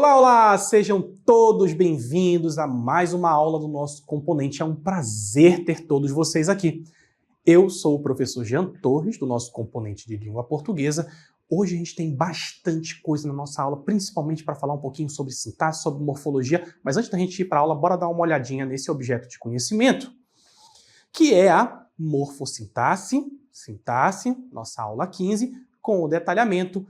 Olá, olá! Sejam todos bem-vindos a mais uma aula do nosso componente. É um prazer ter todos vocês aqui. Eu sou o professor Jean Torres, do nosso componente de língua portuguesa. Hoje a gente tem bastante coisa na nossa aula, principalmente para falar um pouquinho sobre sintaxe, sobre morfologia. Mas antes da gente ir para a aula, bora dar uma olhadinha nesse objeto de conhecimento, que é a morfossintaxe, nossa aula 15, com o detalhamento,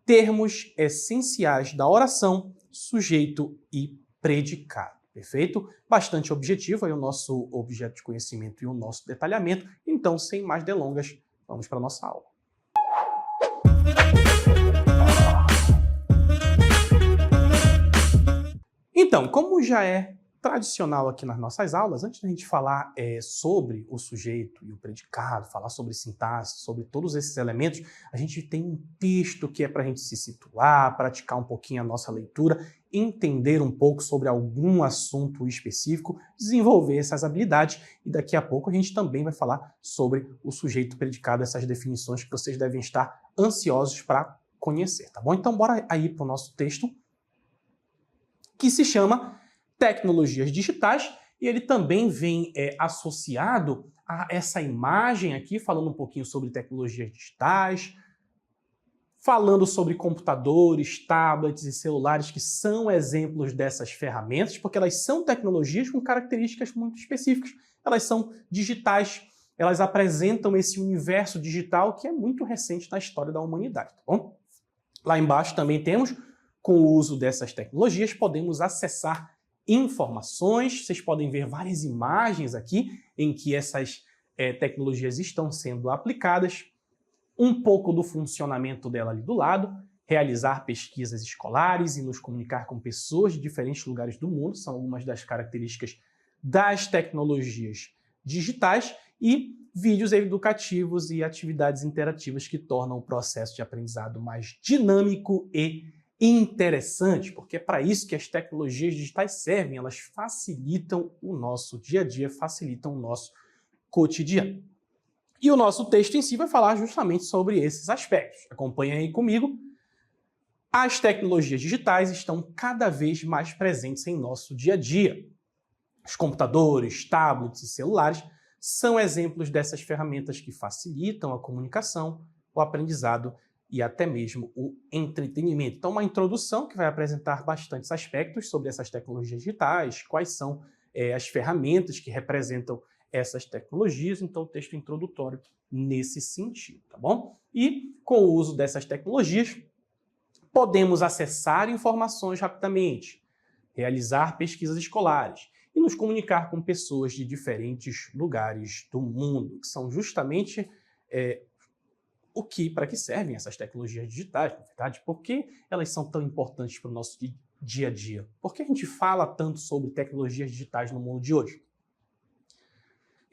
termos essenciais da oração, sujeito e predicado. Perfeito? Bastante objetivo aí o nosso objeto de conhecimento e o nosso detalhamento. Então, sem mais delongas, vamos para a nossa aula. Então, como já é tradicional aqui nas nossas aulas, antes da gente falar sobre o sujeito e o predicado, falar sobre sintaxe, sobre todos esses elementos, a gente tem um texto que é para a gente se situar, praticar um pouquinho a nossa leitura, entender um pouco sobre algum assunto específico, desenvolver essas habilidades e daqui a pouco a gente também vai falar sobre o sujeito predicado, essas definições que vocês devem estar ansiosos para conhecer, tá bom? Então bora aí para o nosso texto, que se chama Tecnologias Digitais, e ele também vem associado a essa imagem aqui, falando um pouquinho sobre tecnologias digitais, falando sobre computadores, tablets e celulares, que são exemplos dessas ferramentas, porque elas são tecnologias com características muito específicas. Elas são digitais, elas apresentam esse universo digital que é muito recente na história da humanidade, tá bom? Lá embaixo também temos, com o uso dessas tecnologias, podemos acessar informações. Vocês podem ver várias imagens aqui em que essas tecnologias estão sendo aplicadas, um pouco do funcionamento dela ali do lado, realizar pesquisas escolares e nos comunicar com pessoas de diferentes lugares do mundo, são algumas das características das tecnologias digitais, e vídeos educativos e atividades interativas que tornam o processo de aprendizado mais dinâmico e interessante, porque é para isso que as tecnologias digitais servem, elas facilitam o nosso dia a dia, facilitam o nosso cotidiano. E o nosso texto em si vai falar justamente sobre esses aspectos. Acompanha aí comigo. As tecnologias digitais estão cada vez mais presentes em nosso dia a dia. Os computadores, tablets e celulares são exemplos dessas ferramentas que facilitam a comunicação, o aprendizado e até mesmo o entretenimento. Então, uma introdução que vai apresentar bastantes aspectos sobre essas tecnologias digitais, quais são as ferramentas que representam essas tecnologias, então o texto introdutório nesse sentido, tá bom? E com o uso dessas tecnologias, podemos acessar informações rapidamente, realizar pesquisas escolares e nos comunicar com pessoas de diferentes lugares do mundo, que são justamente para que servem essas tecnologias digitais, na verdade? Por que elas são tão importantes para o nosso dia a dia? Por que a gente fala tanto sobre tecnologias digitais no mundo de hoje?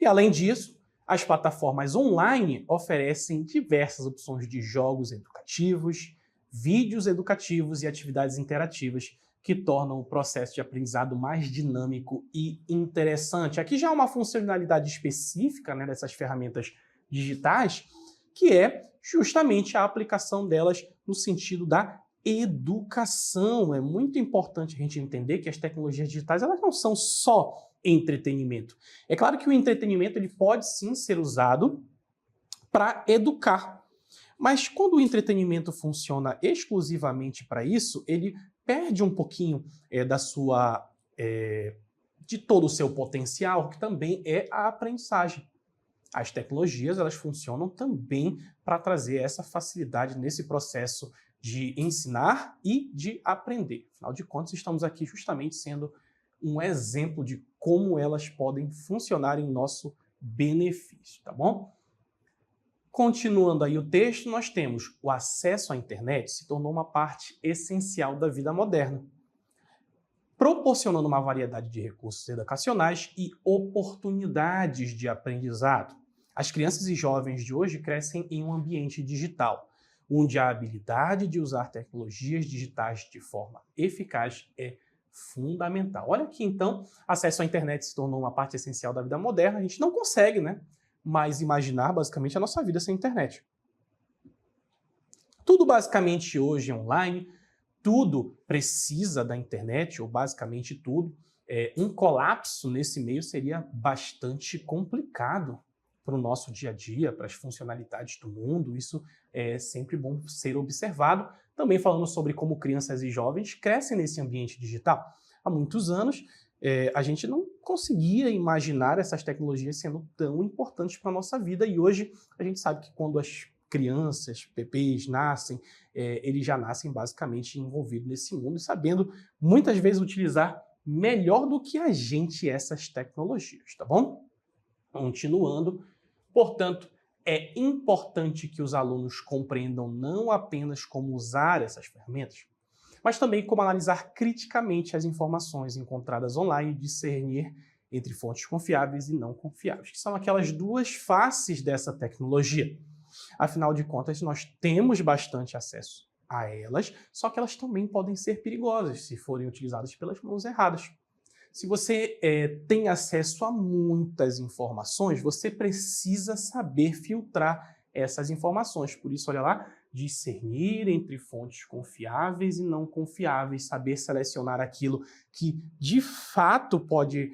E além disso, as plataformas online oferecem diversas opções de jogos educativos, vídeos educativos e atividades interativas que tornam o processo de aprendizado mais dinâmico e interessante. Aqui já há uma funcionalidade específica, né, dessas ferramentas digitais, que é justamente a aplicação delas no sentido da educação. É muito importante a gente entender que as tecnologias digitais elas não são só entretenimento. É claro que o entretenimento ele pode sim ser usado para educar, mas quando o entretenimento funciona exclusivamente para isso, ele perde um pouquinho de todo o seu potencial, que também é a aprendizagem. As tecnologias elas funcionam também para trazer essa facilidade nesse processo de ensinar e de aprender. Afinal de contas, estamos aqui justamente sendo um exemplo de como elas podem funcionar em nosso benefício, tá bom? Continuando aí o texto, nós temos o acesso à internet se tornou uma parte essencial da vida moderna, proporcionando uma variedade de recursos educacionais e oportunidades de aprendizado. As crianças e jovens de hoje crescem em um ambiente digital, onde a habilidade de usar tecnologias digitais de forma eficaz é fundamental. Olha aqui, então, acesso à internet se tornou uma parte essencial da vida moderna. A gente não consegue, mais imaginar, basicamente, a nossa vida sem internet. Tudo basicamente hoje é online, tudo precisa da internet, ou basicamente tudo, um colapso nesse meio seria bastante complicado para o nosso dia a dia, para as funcionalidades do mundo. Isso é sempre bom ser observado. Também falando sobre como crianças e jovens crescem nesse ambiente digital. Há muitos anos, a gente não conseguia imaginar essas tecnologias sendo tão importantes para a nossa vida, e hoje a gente sabe que quando as crianças, bebês nascem, eles já nascem basicamente envolvidos nesse mundo e sabendo muitas vezes utilizar melhor do que a gente essas tecnologias, tá bom? Continuando, portanto, é importante que os alunos compreendam não apenas como usar essas ferramentas, mas também como analisar criticamente as informações encontradas online e discernir entre fontes confiáveis e não confiáveis, que são aquelas duas faces dessa tecnologia. Afinal de contas, nós temos bastante acesso a elas, só que elas também podem ser perigosas se forem utilizadas pelas mãos erradas. Se você tem acesso a muitas informações, você precisa saber filtrar essas informações. Por isso, olha lá, discernir entre fontes confiáveis e não confiáveis, saber selecionar aquilo que de fato pode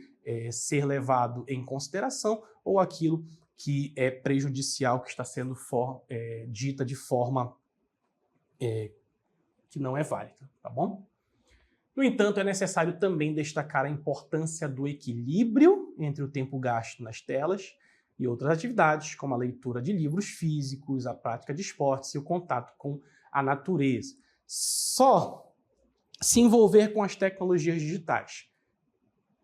ser levado em consideração ou aquilo que é prejudicial, que está sendo dita de forma que não é válida, tá bom? No entanto, é necessário também destacar a importância do equilíbrio entre o tempo gasto nas telas e outras atividades, como a leitura de livros físicos, a prática de esportes e o contato com a natureza. Só se envolver com as tecnologias digitais,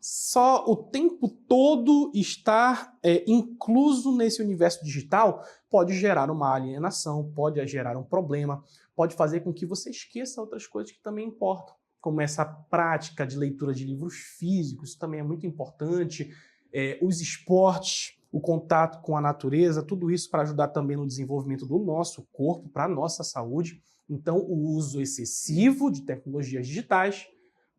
só o tempo todo estar incluso nesse universo digital pode gerar uma alienação, pode gerar um problema, pode fazer com que você esqueça outras coisas que também importam, como essa prática de leitura de livros físicos, isso também é muito importante, os esportes, o contato com a natureza, tudo isso para ajudar também no desenvolvimento do nosso corpo, para a nossa saúde. Então, o uso excessivo de tecnologias digitais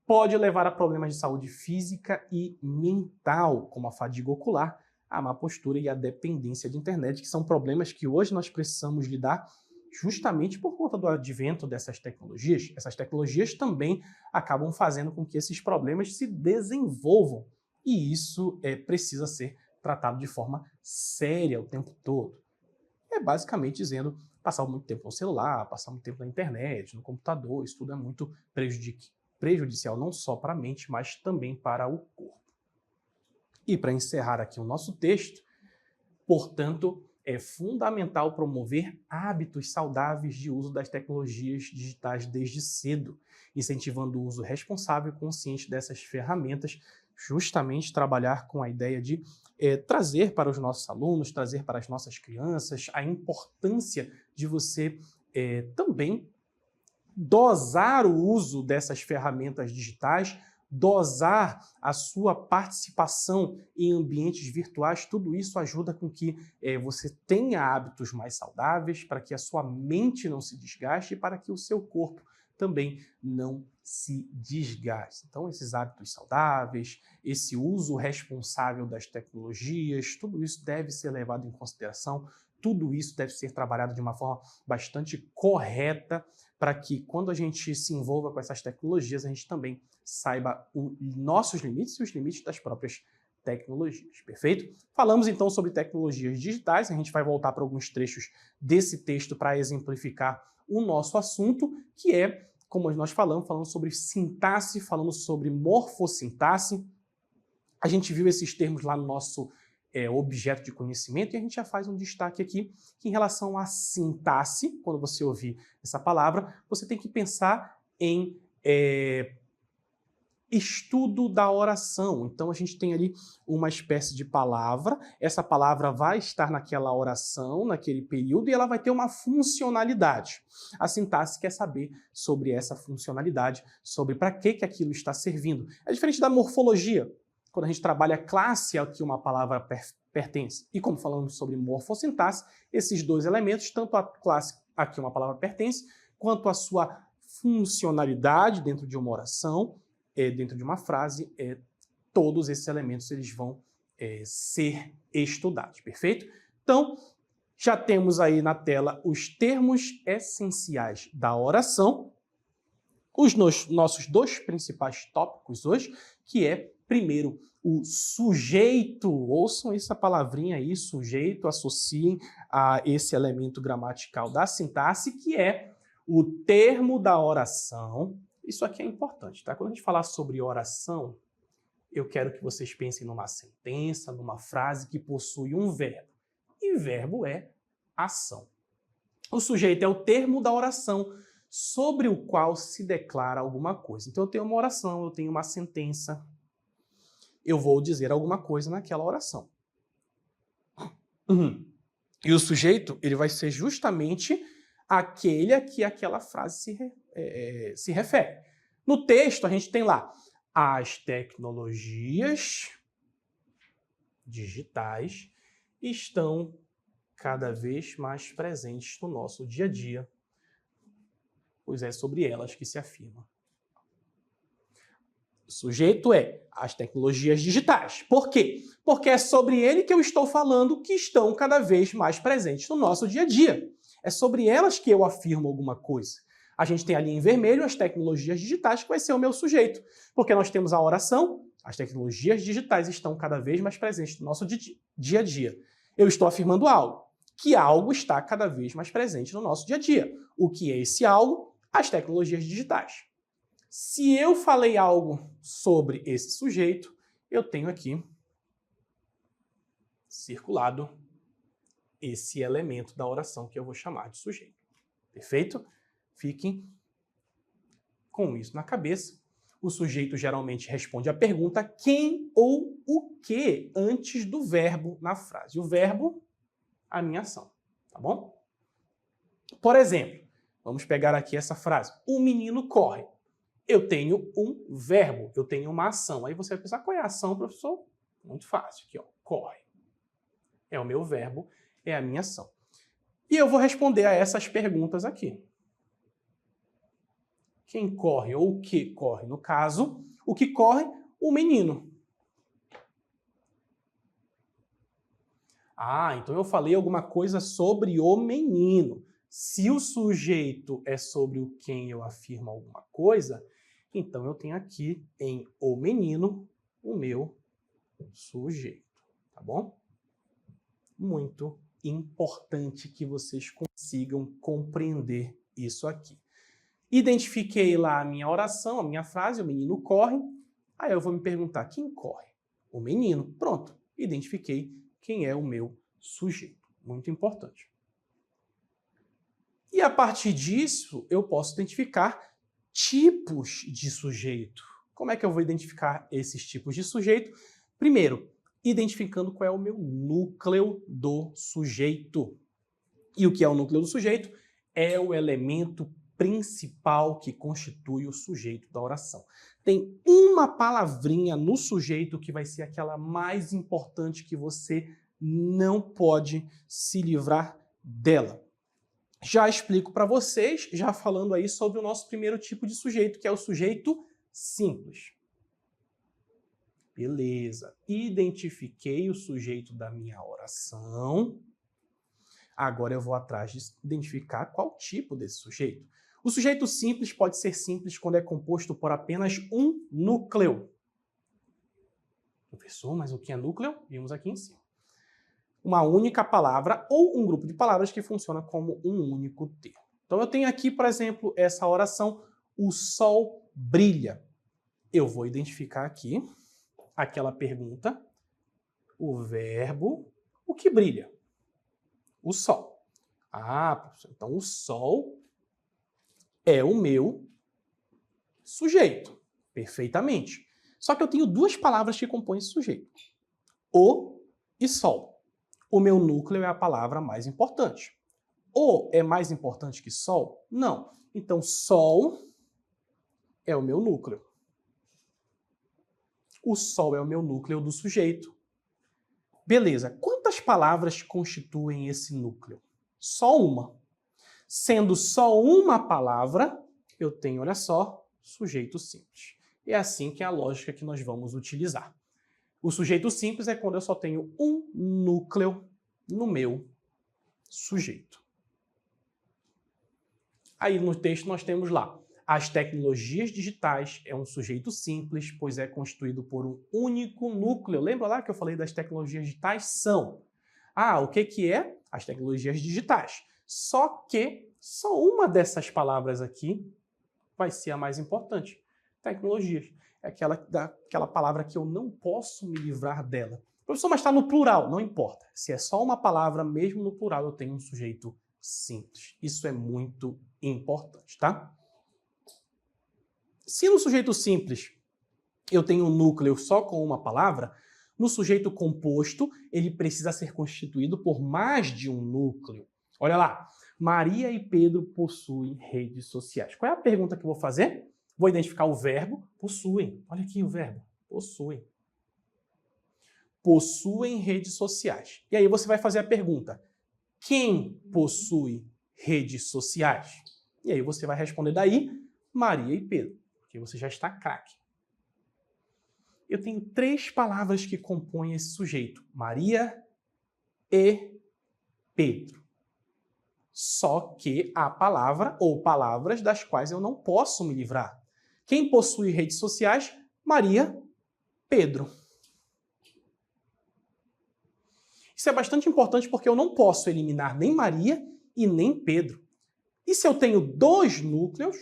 pode levar a problemas de saúde física e mental, como a fadiga ocular, a má postura e a dependência de internet, que são problemas que hoje nós precisamos lidar justamente por conta do advento dessas tecnologias. Essas tecnologias também acabam fazendo com que esses problemas se desenvolvam, e isso precisa ser tratado de forma séria o tempo todo. É basicamente dizendo, passar muito tempo no celular, passar muito tempo na internet, no computador, isso tudo é muito prejudicial não só para a mente, mas também para o corpo. E para encerrar aqui o nosso texto, portanto, é fundamental promover hábitos saudáveis de uso das tecnologias digitais desde cedo, incentivando o uso responsável e consciente dessas ferramentas, justamente trabalhar com a ideia de trazer para os nossos alunos, trazer para as nossas crianças a importância de você também dosar o uso dessas ferramentas digitais, dosar a sua participação em ambientes virtuais. Tudo isso ajuda com que você tenha hábitos mais saudáveis, para que a sua mente não se desgaste e para que o seu corpo também não se desgaste. Então, esses hábitos saudáveis, esse uso responsável das tecnologias, tudo isso deve ser levado em consideração, tudo isso deve ser trabalhado de uma forma bastante correta, para que quando a gente se envolva com essas tecnologias, a gente também saiba os nossos limites e os limites das próprias tecnologias, perfeito? Falamos então sobre tecnologias digitais, a gente vai voltar para alguns trechos desse texto para exemplificar o nosso assunto, que é, como nós falamos sobre sintaxe, falamos sobre morfossintaxe. A gente viu esses termos lá no nosso objeto de conhecimento, e a gente já faz um destaque aqui que em relação à sintaxe, quando você ouvir essa palavra, você tem que pensar em estudo da oração. Então a gente tem ali uma espécie de palavra, essa palavra vai estar naquela oração, naquele período, e ela vai ter uma funcionalidade. A sintaxe quer saber sobre essa funcionalidade, sobre para que aquilo está servindo. É diferente da morfologia. Quando a gente trabalha a classe a que uma palavra pertence. E como falamos sobre morfossintaxe, esses dois elementos, tanto a classe a que uma palavra pertence, quanto a sua funcionalidade dentro de uma oração, dentro de uma frase, todos esses elementos eles vão ser estudados, perfeito? Então, já temos aí na tela os termos essenciais da oração. nossos dois principais tópicos hoje, que é, primeiro, o sujeito. Ouçam essa palavrinha aí, sujeito, associem a esse elemento gramatical da sintaxe, que é o termo da oração. Isso aqui é importante, tá? Quando a gente falar sobre oração, eu quero que vocês pensem numa sentença, numa frase que possui um verbo. E verbo é ação. O sujeito é o termo da oração sobre o qual se declara alguma coisa. Então eu tenho uma oração, eu tenho uma sentença, eu vou dizer alguma coisa naquela oração. E o sujeito, ele vai ser justamente aquele a que aquela frase se refere. No texto, a gente tem lá: as tecnologias digitais estão cada vez mais presentes no nosso dia a dia, pois é sobre elas que se afirma. O sujeito é as tecnologias digitais. Por quê? Porque é sobre ele que eu estou falando, que estão cada vez mais presentes no nosso dia a dia. É sobre elas que eu afirmo alguma coisa. A gente tem ali em vermelho as tecnologias digitais, que vai ser o meu sujeito. Porque nós temos a oração, as tecnologias digitais estão cada vez mais presentes no nosso dia a dia. Eu estou afirmando algo, que algo está cada vez mais presente no nosso dia a dia. O que é esse algo? As tecnologias digitais. Se eu falei algo sobre esse sujeito, eu tenho aqui circulado esse elemento da oração que eu vou chamar de sujeito. Perfeito? Fiquem com isso na cabeça. O sujeito geralmente responde a pergunta quem ou o que antes do verbo na frase. O verbo, a minha ação. Tá bom? Por exemplo, vamos pegar aqui essa frase. O menino corre. Eu tenho um verbo, eu tenho uma ação. Aí você vai pensar, qual é a ação, professor? Muito fácil. Aqui, ó, corre. É o meu verbo, é a minha ação. E eu vou responder a essas perguntas aqui. Quem corre ou o que corre? No caso, o que corre? O menino. Ah, então eu falei alguma coisa sobre o menino. Se o sujeito é sobre o quem eu afirmo alguma coisa, então eu tenho aqui em o menino o meu sujeito, tá bom? Muito importante que vocês consigam compreender isso aqui. Identifiquei lá a minha oração, a minha frase, o menino corre. Aí eu vou me perguntar, quem corre? O menino. Pronto, identifiquei quem é o meu sujeito. Muito importante. E a partir disso, eu posso identificar tipos de sujeito. Como é que eu vou identificar esses tipos de sujeito? Primeiro, identificando qual é o meu núcleo do sujeito. E o que é o núcleo do sujeito? É o elemento principal que constitui o sujeito da oração. Tem uma palavrinha no sujeito que vai ser aquela mais importante que você não pode se livrar dela. Já explico para vocês, já falando aí sobre o nosso primeiro tipo de sujeito, que é o sujeito simples. Beleza. Identifiquei o sujeito da minha oração. Agora eu vou atrás de identificar qual tipo desse sujeito. O sujeito simples pode ser simples quando é composto por apenas um núcleo. Professor, mas o que é núcleo? Vimos aqui em cima. Uma única palavra ou um grupo de palavras que funciona como um único termo. Então eu tenho aqui, por exemplo, essa oração, o sol brilha. Eu vou identificar aqui aquela pergunta, o verbo, o que brilha? O sol. Ah, professor, então o sol é o meu sujeito. Perfeitamente. Só que eu tenho duas palavras que compõem esse sujeito. O e sol. O meu núcleo é a palavra mais importante. O é mais importante que sol? Não. Então, sol é o meu núcleo. O sol é o meu núcleo do sujeito. Beleza. Quantas palavras constituem esse núcleo? Só uma. Sendo só uma palavra, eu tenho, olha só, sujeito simples. É assim que é a lógica que nós vamos utilizar. O sujeito simples é quando eu só tenho um núcleo no meu sujeito. Aí no texto nós temos lá As tecnologias digitais é um sujeito simples, pois é constituído por um único núcleo. Lembra lá que eu falei das tecnologias digitais? São. O que é? As tecnologias digitais. Só que só uma dessas palavras aqui vai ser a mais importante. Tecnologias. É aquela palavra que eu não posso me livrar dela. Professor, mas está no plural. Não importa. Se é só uma palavra, mesmo no plural, eu tenho um sujeito simples. Isso é muito importante, tá? Se no sujeito simples eu tenho um núcleo só com uma palavra, no sujeito composto ele precisa ser constituído por mais de um núcleo. Olha lá, Maria e Pedro possuem redes sociais. Qual é a pergunta que eu vou fazer? Vou identificar o verbo possuem. Olha aqui o verbo, possuem. Possuem redes sociais. E aí você vai fazer a pergunta, quem possui redes sociais? E aí você vai responder daí, Maria e Pedro, porque você já está craque. Eu tenho 3 palavras que compõem esse sujeito, Maria e Pedro. Só que há palavra ou palavras das quais eu não posso me livrar. Quem possui redes sociais? Maria, Pedro. Isso é bastante importante porque eu não posso eliminar nem Maria e nem Pedro. E se eu tenho 2 núcleos,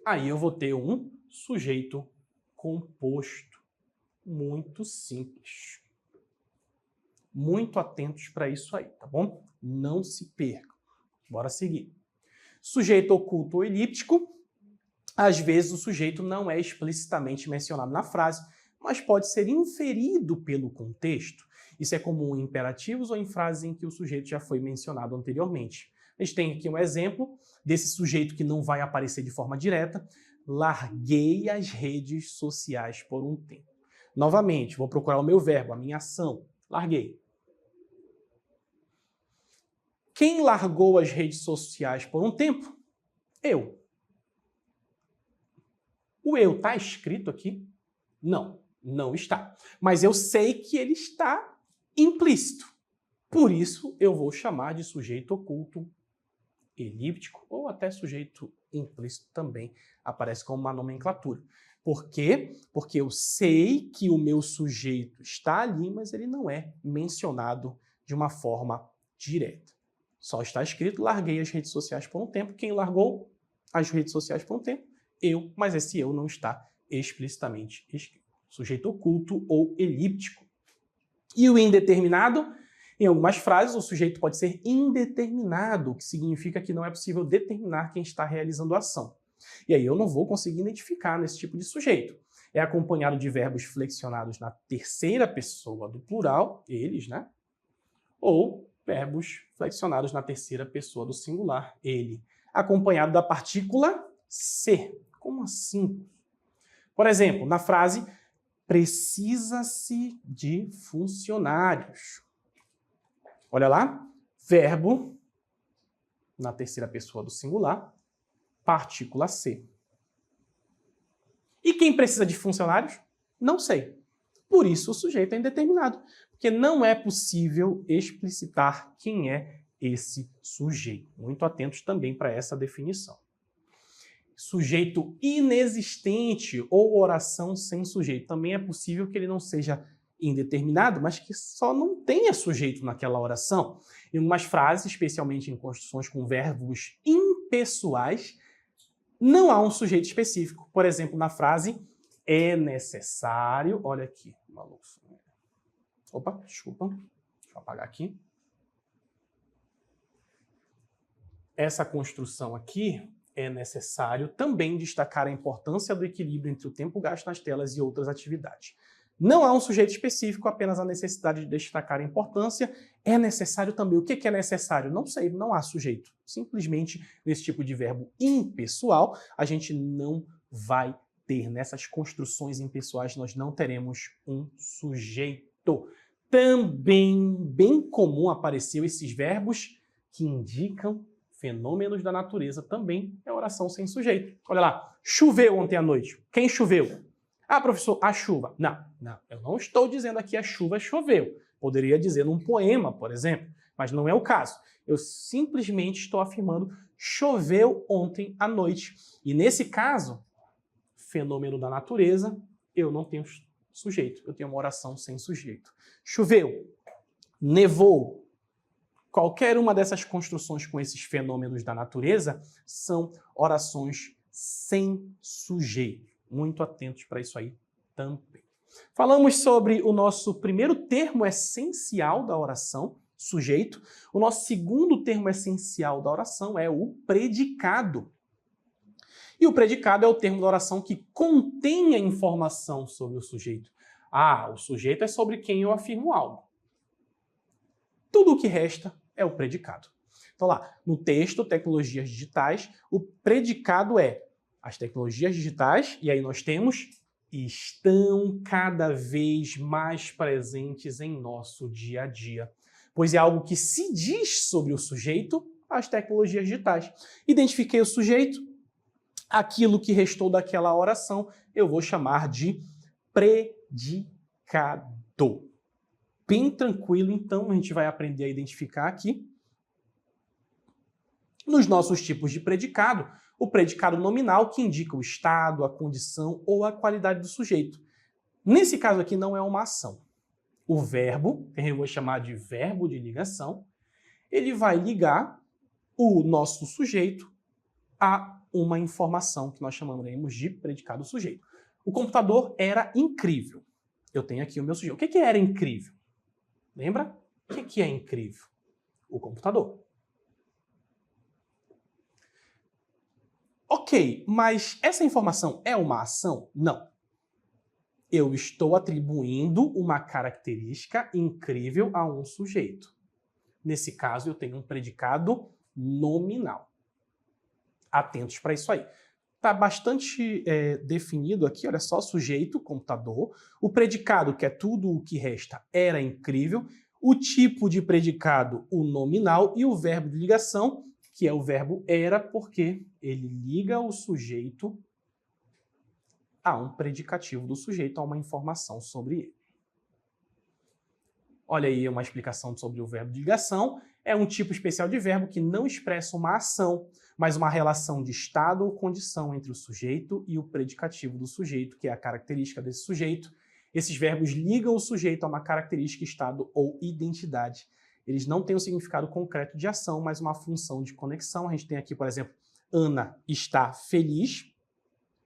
aí eu vou ter um sujeito composto. Muito simples. Muito atentos para isso aí, tá bom? Não se percam. Bora seguir. Sujeito oculto ou elíptico. Às vezes o sujeito não é explicitamente mencionado na frase, mas pode ser inferido pelo contexto. Isso é comum em imperativos ou em frases em que o sujeito já foi mencionado anteriormente. A gente tem aqui um exemplo desse sujeito que não vai aparecer de forma direta. Larguei as redes sociais por um tempo. Novamente, vou procurar o meu verbo, a minha ação. Larguei. Quem largou as redes sociais por um tempo? Eu. O eu está escrito aqui? Não, não está. Mas eu sei que ele está implícito. Por isso, eu vou chamar de sujeito oculto elíptico ou até sujeito implícito também aparece como uma nomenclatura. Por quê? Porque eu sei que o meu sujeito está ali, mas ele não é mencionado de uma forma direta. Só está escrito, larguei as redes sociais por um tempo. Quem largou as redes sociais por um tempo? Eu, mas esse eu não está explicitamente escrito. Sujeito oculto ou elíptico. E o indeterminado? Em algumas frases, o sujeito pode ser indeterminado, o que significa que não é possível determinar quem está realizando a ação. E aí eu não vou conseguir identificar nesse tipo de sujeito. É acompanhado de verbos flexionados na terceira pessoa do plural, eles, né? Ou verbos flexionados na terceira pessoa do singular, ele. Acompanhado da partícula ser. Como assim? Por exemplo, na frase, precisa-se de funcionários. Olha lá, verbo na terceira pessoa do singular, partícula ser. E quem precisa de funcionários? Não sei. Por isso o sujeito é indeterminado, porque não é possível explicitar quem é esse sujeito. Muito atentos também para essa definição. Sujeito inexistente ou oração sem sujeito. Também é possível que ele não seja indeterminado, mas que só não tenha sujeito naquela oração. Em algumas frases, especialmente em construções com verbos impessoais, não há um sujeito específico. Por exemplo, na frase, é necessário... Olha aqui, maluco. Opa, desculpa. Deixa eu apagar aqui. Essa construção aqui, é necessário também destacar a importância do equilíbrio entre o tempo gasto nas telas e outras atividades. Não há um sujeito específico, apenas a necessidade de destacar a importância. É necessário também. O que é necessário? Não sei, não há sujeito. Simplesmente, nesse tipo de verbo impessoal, a gente não vai ter. Nessas construções impessoais, nós não teremos um sujeito. Também, bem comum, apareceu esses verbos que indicam fenômenos da natureza, também é oração sem sujeito. Olha lá, choveu ontem à noite. Quem choveu? Ah, professor, a chuva. Não, eu não estou dizendo aqui a chuva choveu. Poderia dizer num poema, por exemplo, mas não é o caso. Eu simplesmente estou afirmando choveu ontem à noite. E nesse caso, fenômeno da natureza, eu não tenho sujeito, eu tenho uma oração sem sujeito. Choveu, nevou. Qualquer uma dessas construções com esses fenômenos da natureza são orações sem sujeito. Muito atentos para isso aí também. Falamos sobre o nosso primeiro termo essencial da oração, sujeito. O nosso segundo termo essencial da oração é o predicado. E o predicado é o termo da oração que contém a informação sobre o sujeito. Ah, o sujeito é sobre quem eu afirmo algo. Tudo o que resta é o predicado. Então lá, no texto Tecnologias Digitais, o predicado é as tecnologias digitais, e aí nós temos estão cada vez mais presentes em nosso dia a dia, pois é algo que se diz sobre o sujeito, as tecnologias digitais. Identifiquei o sujeito, aquilo que restou daquela oração, eu vou chamar de predicado. Bem tranquilo, então, a gente vai aprender a identificar aqui. Nos nossos tipos de predicado, o predicado nominal, que indica o estado, a condição ou a qualidade do sujeito. Nesse caso aqui não é uma ação. O verbo, que eu vou chamar de verbo de ligação, ele vai ligar o nosso sujeito a uma informação que nós chamaremos de predicado sujeito. O computador era incrível. Eu tenho aqui o meu sujeito. O que era incrível? Lembra? O que é incrível? O computador. Ok, mas essa informação é uma ação? Não. Eu estou atribuindo uma característica incrível a um sujeito. Nesse caso, eu tenho um predicado nominal. Atentos para isso aí. Está bastante definido aqui, olha só, sujeito, computador. O predicado, que é tudo o que resta, era incrível. O tipo de predicado, o nominal. E o verbo de ligação, que é o verbo era, porque ele liga o sujeito a um predicativo do sujeito, a uma informação sobre ele. Olha aí uma explicação sobre o verbo de ligação. É um tipo especial de verbo que não expressa uma ação, mas uma relação de estado ou condição entre o sujeito e o predicativo do sujeito, que é a característica desse sujeito. Esses verbos ligam o sujeito a uma característica, estado ou identidade. Eles não têm um significado concreto de ação, mas uma função de conexão. A gente tem aqui, por exemplo, Ana está feliz.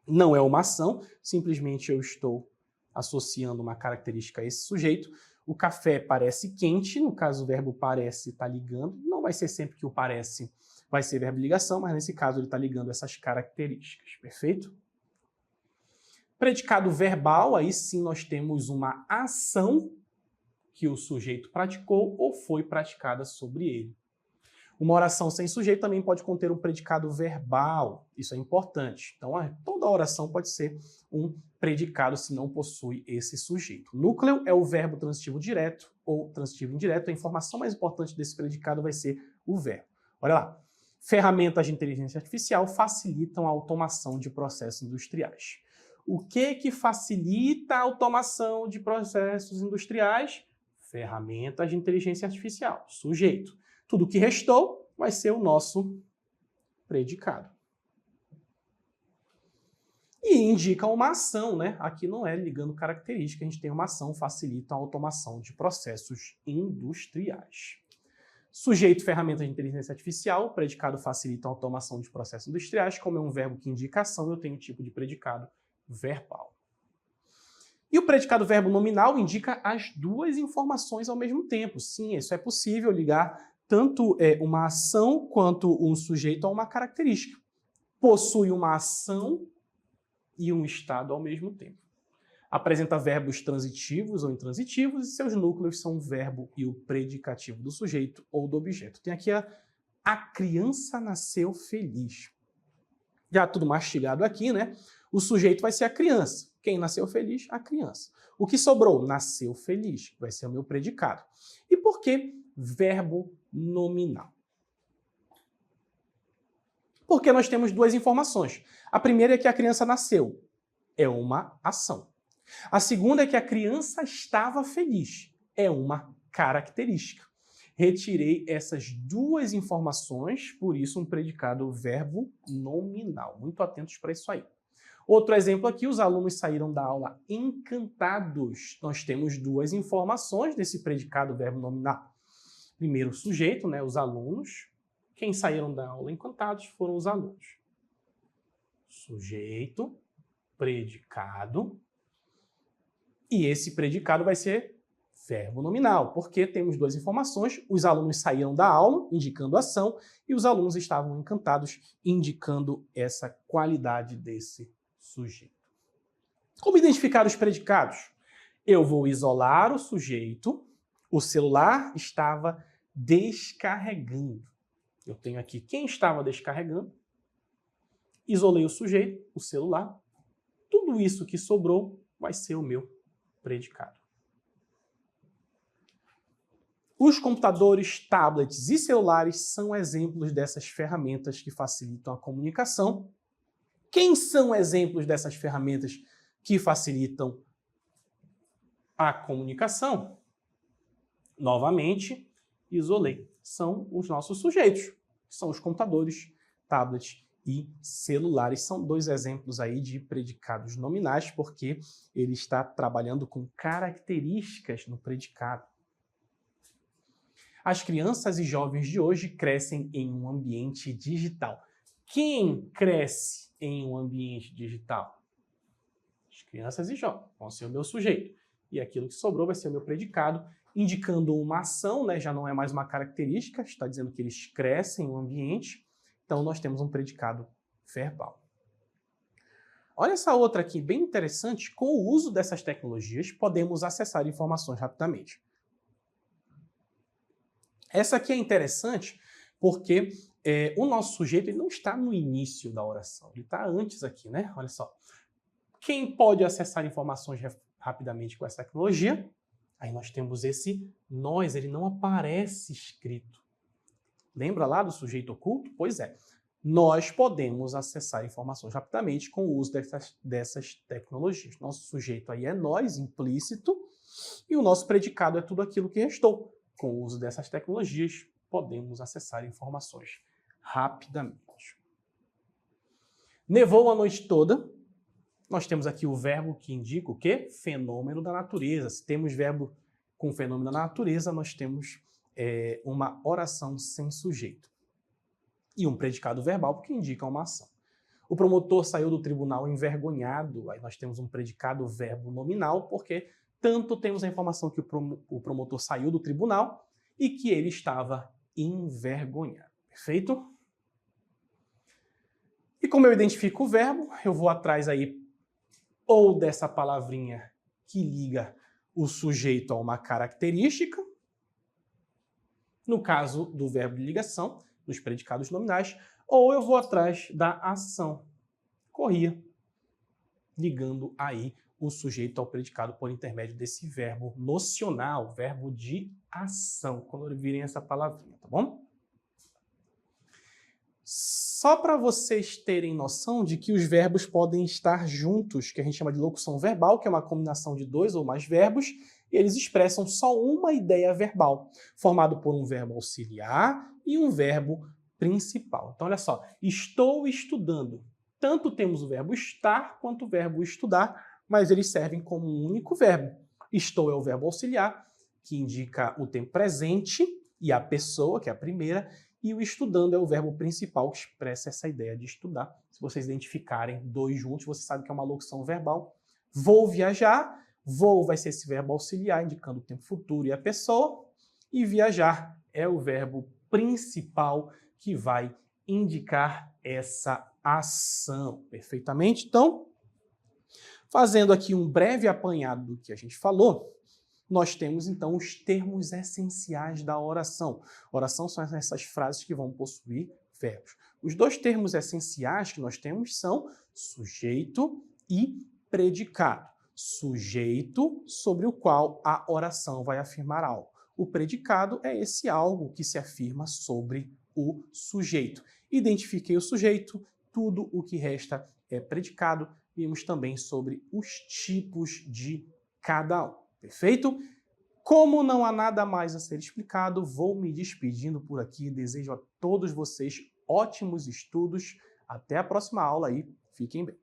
Não é uma ação, simplesmente eu estou associando uma característica a esse sujeito. O café parece quente, no caso o verbo parece está ligando. Não vai ser sempre que o parece vai ser verbo de ligação, mas nesse caso ele está ligando essas características, perfeito? Predicado verbal, aí sim nós temos uma ação que o sujeito praticou ou foi praticada sobre ele. Uma oração sem sujeito também pode conter um predicado verbal, isso é importante. Então, toda oração pode ser um predicado se não possui esse sujeito. O núcleo é o verbo transitivo direto ou transitivo indireto. A informação mais importante desse predicado vai ser o verbo. Olha lá. Ferramentas de inteligência artificial facilitam a automação de processos industriais. O que facilita a automação de processos industriais? Ferramentas de inteligência artificial. Sujeito. Tudo que restou vai ser o nosso predicado. E indica uma ação, né? Aqui não é ligando característica, a gente tem uma ação, facilita a automação de processos industriais. Sujeito, ferramenta de inteligência artificial, predicado facilita a automação de processos industriais, como é um verbo que indica ação, eu tenho o tipo de predicado verbal. E o predicado verbo nominal indica as duas informações ao mesmo tempo. Sim, isso é possível ligar tanto uma ação quanto um sujeito a uma característica. Possui uma ação e um estado ao mesmo tempo. Apresenta verbos transitivos ou intransitivos e seus núcleos são o verbo e o predicativo do sujeito ou do objeto. Tem aqui a criança nasceu feliz. Já tudo mastigado aqui, né? O sujeito vai ser a criança. Quem nasceu feliz? A criança. O que sobrou? Nasceu feliz. Vai ser o meu predicado. E por que verbo nominal? Porque nós temos duas informações. A primeira é que a criança nasceu. É uma ação. A segunda é que a criança estava feliz. É uma característica. retirei essas duas informações, por isso um predicado verbo nominal. Muito atentos para isso aí. Outro exemplo aqui, os alunos saíram da aula encantados. Nós temos duas informações desse predicado verbo nominal. Primeiro, o sujeito, né, os alunos. Quem saíram da aula encantados foram os alunos. Sujeito, predicado, e esse predicado vai ser verbo nominal, porque temos duas informações, os alunos saíram da aula, indicando ação, e os alunos estavam encantados, indicando essa qualidade desse sujeito. Como identificar os predicados? Eu vou isolar o sujeito, o celular estava descarregando. Eu tenho aqui quem estava descarregando, isolei o sujeito, o celular, tudo isso que sobrou vai ser o meu predicado. Os computadores, tablets e celulares são exemplos dessas ferramentas que facilitam a comunicação. Quem são exemplos dessas ferramentas que facilitam a comunicação? Novamente, isolei. São os nossos sujeitos, que são os computadores, tablets e celulares. São dois exemplos aí de predicados nominais, porque ele está trabalhando com características no predicado. As crianças e jovens de hoje crescem em um ambiente digital. Quem cresce em um ambiente digital? As crianças e jovens vão ser o meu sujeito. E aquilo que sobrou vai ser o meu predicado, indicando uma ação, né? Já não é mais uma característica, está dizendo que eles crescem em um ambiente. Então, nós temos um predicado verbal. Olha essa outra aqui, bem interessante. Com o uso dessas tecnologias, podemos acessar informações rapidamente. Essa aqui é interessante porque o nosso sujeito ele não está no início da oração, ele está antes aqui, né? Olha só. Quem pode acessar informações rapidamente com essa tecnologia? Aí nós temos esse nós, ele não aparece escrito. Lembra lá do sujeito oculto? Pois é. Nós podemos acessar informações rapidamente com o uso dessas tecnologias. Nosso sujeito aí é nós, implícito, e o nosso predicado é tudo aquilo que restou. Com o uso dessas tecnologias, podemos acessar informações rapidamente. Nevou a noite toda. Nós temos aqui o verbo que indica o quê? Fenômeno da natureza. Se temos verbo com fenômeno da natureza, nós temos uma oração sem sujeito. E um predicado verbal que indica uma ação. O promotor saiu do tribunal envergonhado. Aí nós temos um predicado verbo nominal, porque tanto temos a informação que o promotor saiu do tribunal e que ele estava envergonhado. Perfeito? E como eu identifico o verbo, eu vou atrás aí ou dessa palavrinha que liga o sujeito a uma característica, no caso do verbo de ligação, nos predicados nominais, ou eu vou atrás da ação, corria, ligando aí o sujeito ao predicado por intermédio desse verbo nocional, verbo de ação, quando virem essa palavrinha, tá bom? Só para vocês terem noção de que os verbos podem estar juntos, que a gente chama de locução verbal, que é uma combinação de dois ou mais verbos, e eles expressam só uma ideia verbal, formado por um verbo auxiliar e um verbo principal. Então, olha só, estou estudando. Tanto temos o verbo estar quanto o verbo estudar, mas eles servem como um único verbo. Estou é o verbo auxiliar, que indica o tempo presente, e a pessoa, que é a primeira, e o estudando é o verbo principal, que expressa essa ideia de estudar. Se vocês identificarem dois juntos, você sabe que é uma locução verbal. Vou viajar, vou vai ser esse verbo auxiliar, indicando o tempo futuro e a pessoa, e viajar é o verbo principal, que vai indicar essa ação. Perfeitamente? Então, fazendo aqui um breve apanhado do que a gente falou, nós temos, então, os termos essenciais da oração. Oração são essas frases que vão possuir verbos. Os dois termos essenciais que nós temos são sujeito e predicado. Sujeito sobre o qual a oração vai afirmar algo. O predicado é esse algo que se afirma sobre o sujeito. Identifiquei o sujeito, tudo o que resta é predicado. Vimos também sobre os tipos de cada um. Perfeito? Como não há nada mais a ser explicado, vou me despedindo por aqui. Desejo a todos vocês ótimos estudos. Até a próxima aula aí. Fiquem bem.